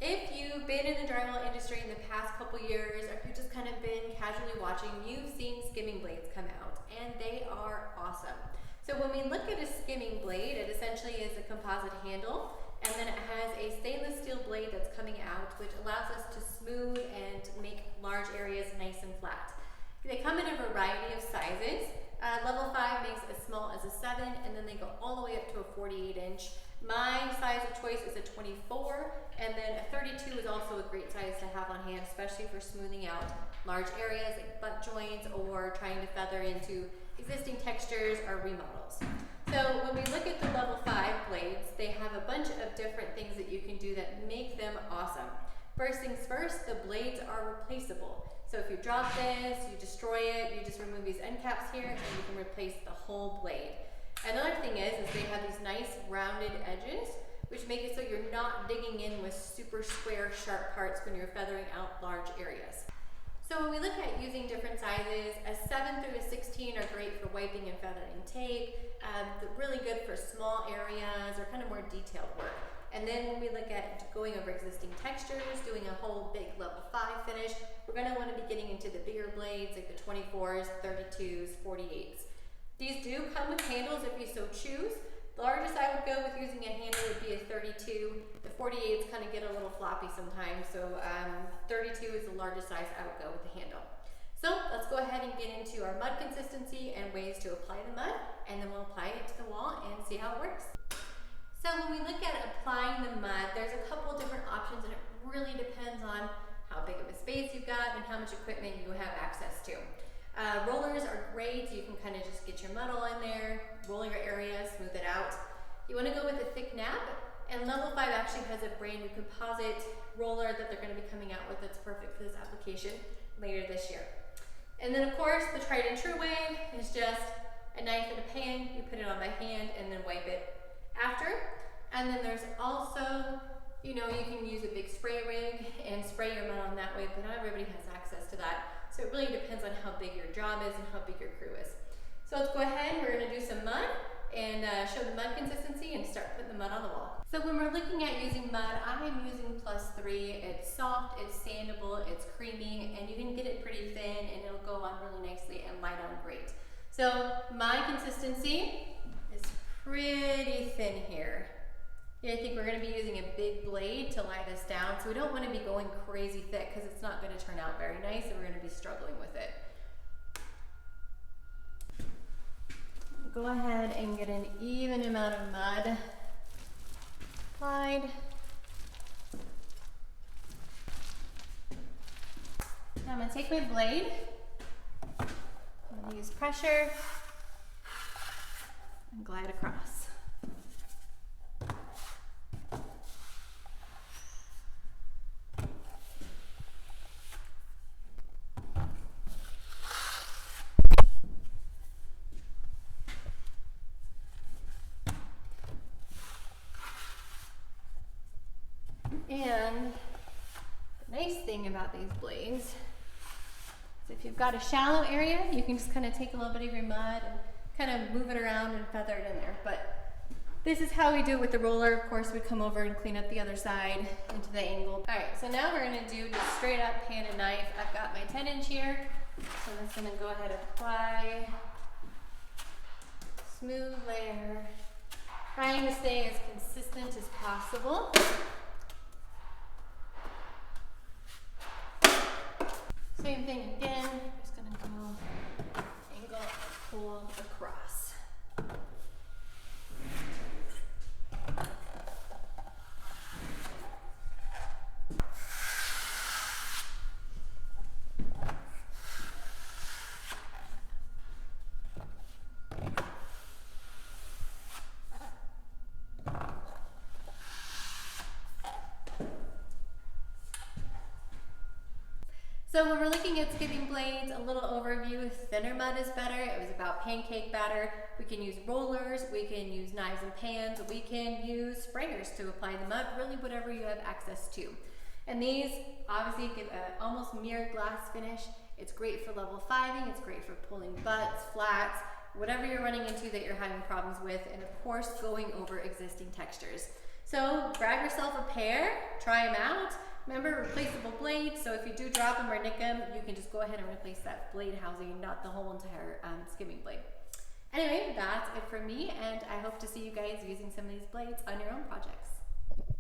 If you've been in the drywall industry in the past couple years, or if you've just kind of been casually watching, you've seen skimming blades come out, and they are awesome. So when we look at a skimming blade, it essentially is a composite handle, and then it has a stainless steel blade that's coming out, which allows us to smooth and make large areas nice and flat. They come in a variety of sizes. Level 5 makes as small as a 7, and then they go all the way up to a 48-inch. My size of choice is a 24, and then a 32 is also a great size to have on hand, especially for smoothing out large areas like butt joints or trying to feather into existing textures or remodels. So when we look at the level 5 blades, they have a bunch of different things that you can do that make them awesome. First things first, the blades are replaceable. So if you drop this, you destroy it, you just remove these end caps here, and you can replace the whole blade. Another thing is they have these nice rounded edges, which make it so you're not digging in with super square, sharp parts when you're feathering out large areas. So when we look at using different sizes, a 7 through a 16 are great for wiping and feathering tape. They're really good for small areas or kind of more detailed work. And then when we look at going over existing textures, doing a whole big level 5 finish, we're going to want to be getting into the bigger blades like the 24s, 32s, 48s. These do come with handles if you so choose. The largest I would go with using a handle would be a 32. The 48s kind of get a little floppy sometimes, so 32 is the largest size I would go with the handle. So let's go ahead and get into our mud consistency and ways to apply the mud, and then we'll apply it to the wall and see how it works. So when we look at applying the mud, there's a couple different options, and it really depends on how big of a space you've got and how much equipment you have access to. Rollers are great. You can kind of just get your mud all in there, roll your area, smooth it out. You want to go with a thick nap, and level 5 actually has a brand new composite roller that they're going to be coming out with that's perfect for this application later this year. And then of course the tried and true way is just a knife and a pan. You put it on by hand and then wipe it after. And then there's also, you can use a big spray rig and spray your mud on that way, but not everybody has access to that. So it really depends on how big your job is and how big your crew is. So let's go ahead, we're gonna do some mud and show the mud consistency and start putting the mud on the wall. So when we're looking at using mud, I'm using +3. It's soft, it's sandable, it's creamy, and you can get it pretty thin and it'll go on really nicely and light on great. So my consistency is pretty thin here. I think we're going to be using a big blade to lay this down, so we don't want to be going crazy thick because it's not going to turn out very nice and we're going to be struggling with it. Go ahead and get an even amount of mud applied. Now I'm going to take my blade, I'm going to use pressure and glide across. And the nice thing about these blades is if you've got a shallow area, you can just kind of take a little bit of your mud and kind of move it around and feather it in there. But this is how we do it with the roller. Of course, we come over and clean up the other side into the angle. All right, so now we're gonna do just straight up hand and knife. I've got my 10-inch here, so I'm just gonna go ahead and apply smooth layer, trying to stay as consistent as possible. Same thing again, just gonna go angle and pull across. So when we're looking at skimming blades, a little overview, thinner mud is better. It was about pancake batter. We can use rollers, we can use knives and pans, we can use sprayers to apply the mud, really whatever you have access to. And these obviously give an almost mirror glass finish. It's great for level 5ing, it's great for pulling butts, flats, whatever you're running into that you're having problems with, and of course going over existing textures. So grab yourself a pair, try them out. Remember, replaceable blades, so if you do drop them or nick them, you can just go ahead and replace that blade housing, not the whole entire skimming blade. Anyway, that's it for me, and I hope to see you guys using some of these blades on your own projects.